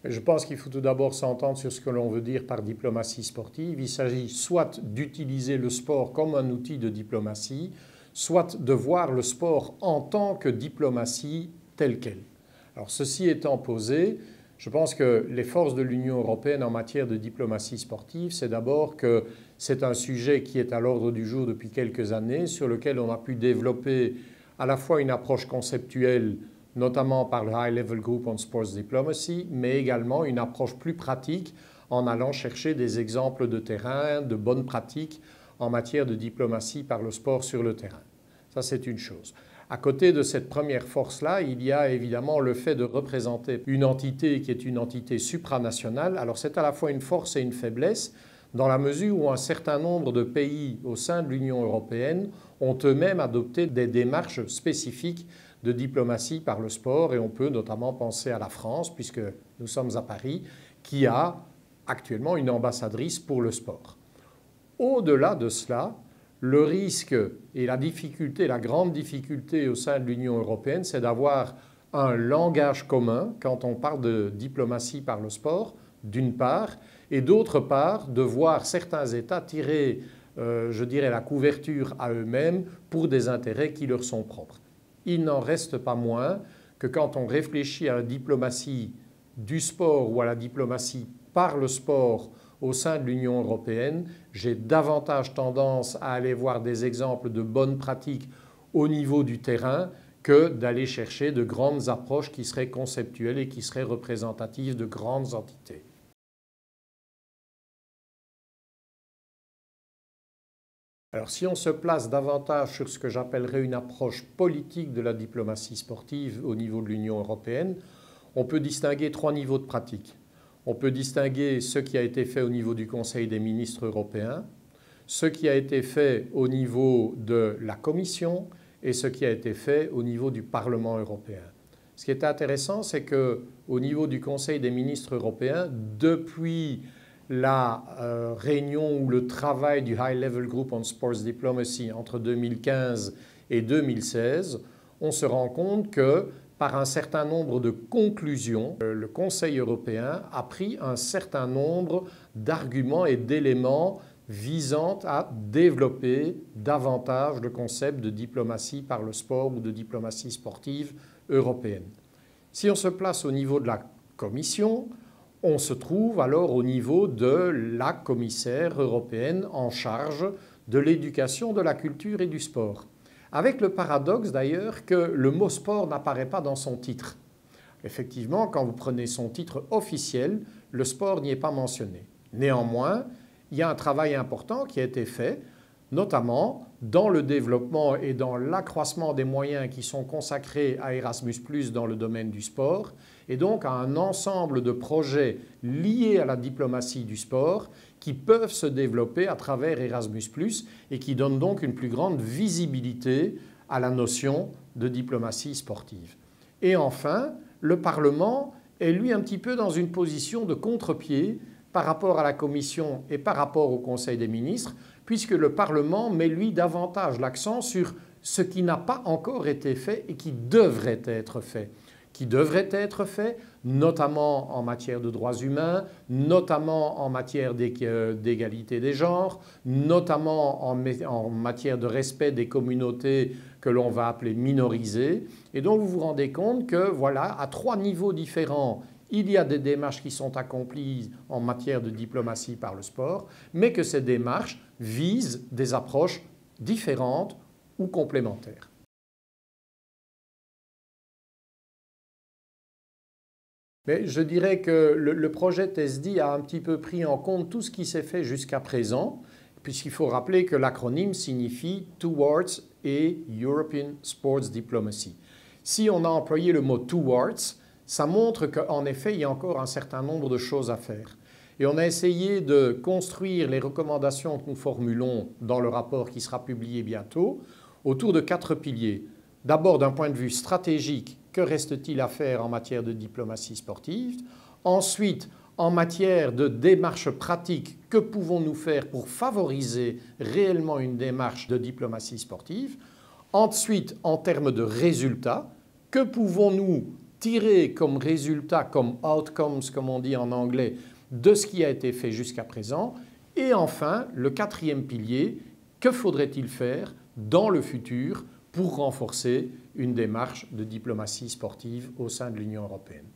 Je pense qu'il faut tout d'abord s'entendre sur ce que l'on veut dire par diplomatie sportive. Il s'agit soit d'utiliser le sport comme un outil de diplomatie, soit de voir le sport en tant que diplomatie telle qu'elle. Alors ceci étant posé, je pense que les forces de l'Union européenne en matière de diplomatie sportive, c'est d'abord que c'est un sujet qui est à l'ordre du jour depuis quelques années, sur lequel on a pu développer à la fois une approche conceptuelle, notamment par le High Level Group on Sports Diplomacy, mais également une approche plus pratique en allant chercher des exemples de terrain, de bonnes pratiques en matière de diplomatie par le sport sur le terrain. Ça, c'est une chose. À côté de cette première force-là, il y a évidemment le fait de représenter une entité qui est une entité supranationale. Alors c'est à la fois une force et une faiblesse, dans la mesure où un certain nombre de pays au sein de l'Union européenne ont eux-mêmes adopté des démarches spécifiques de diplomatie par le sport, et on peut notamment penser à la France, puisque nous sommes à Paris, qui a actuellement une ambassadrice pour le sport. Au-delà de cela, le risque et la difficulté, la grande difficulté au sein de l'Union européenne, c'est d'avoir un langage commun quand on parle de diplomatie par le sport, d'une part, et d'autre part, de voir certains États tirer, je dirais, la couverture à eux-mêmes pour des intérêts qui leur sont propres. Il n'en reste pas moins que quand on réfléchit à la diplomatie du sport ou à la diplomatie par le sport au sein de l'Union européenne, j'ai davantage tendance à aller voir des exemples de bonnes pratiques au niveau du terrain que d'aller chercher de grandes approches qui seraient conceptuelles et qui seraient représentatives de grandes entités. Alors si on se place davantage sur ce que j'appellerais une approche politique de la diplomatie sportive au niveau de l'Union européenne, on peut distinguer trois niveaux de pratique. On peut distinguer ce qui a été fait au niveau du Conseil des ministres européens, ce qui a été fait au niveau de la Commission et ce qui a été fait au niveau du Parlement européen. Ce qui est intéressant, c'est qu'au niveau du Conseil des ministres européens, depuis la réunion ou le travail du High Level Group on Sports Diplomacy entre 2015 et 2016, on se rend compte que par un certain nombre de conclusions, le Conseil européen a pris un certain nombre d'arguments et d'éléments visant à développer davantage le concept de diplomatie par le sport ou de diplomatie sportive européenne. Si on se place au niveau de la Commission, on se trouve alors au niveau de la commissaire européenne en charge de l'éducation, de la culture et du sport. Avec le paradoxe d'ailleurs que le mot sport n'apparaît pas dans son titre. Effectivement, quand vous prenez son titre officiel, le sport n'y est pas mentionné. Néanmoins, il y a un travail important qui a été fait, notamment dans le développement et dans l'accroissement des moyens qui sont consacrés à Erasmus+ dans le domaine du sport, et donc à un ensemble de projets liés à la diplomatie du sport qui peuvent se développer à travers Erasmus+ et qui donnent donc une plus grande visibilité à la notion de diplomatie sportive. Et enfin, le Parlement est lui un petit peu dans une position de contre-pied par rapport à la Commission et par rapport au Conseil des ministres, puisque le Parlement met lui davantage l'accent sur ce qui n'a pas encore été fait et qui devrait être fait. Qui devrait être fait, notamment en matière de droits humains, notamment en matière d'égalité des genres, notamment en matière de respect des communautés que l'on va appeler minorisées. Et donc vous vous rendez compte que voilà, à trois niveaux différents, il y a des démarches qui sont accomplies en matière de diplomatie par le sport, mais que ces démarches visent des approches différentes ou complémentaires. Mais je dirais que le projet TESDI a un petit peu pris en compte tout ce qui s'est fait jusqu'à présent, puisqu'il faut rappeler que l'acronyme signifie Towards et European Sports Diplomacy. Si on a employé le mot Towards, ça montre qu'en effet, il y a encore un certain nombre de choses à faire. Et on a essayé de construire les recommandations que nous formulons dans le rapport qui sera publié bientôt autour de 4 piliers. D'abord, d'un point de vue stratégique, que reste-t-il à faire en matière de diplomatie sportive? Ensuite, en matière de démarche pratique, que pouvons-nous faire pour favoriser réellement une démarche de diplomatie sportive? Ensuite, en termes de résultats, que pouvons-nous tirer comme résultat, comme outcomes, comme on dit en anglais, de ce qui a été fait jusqu'à présent. Et enfin, le quatrième pilier, que faudrait-il faire dans le futur pour renforcer une démarche de diplomatie sportive au sein de l'Union européenne?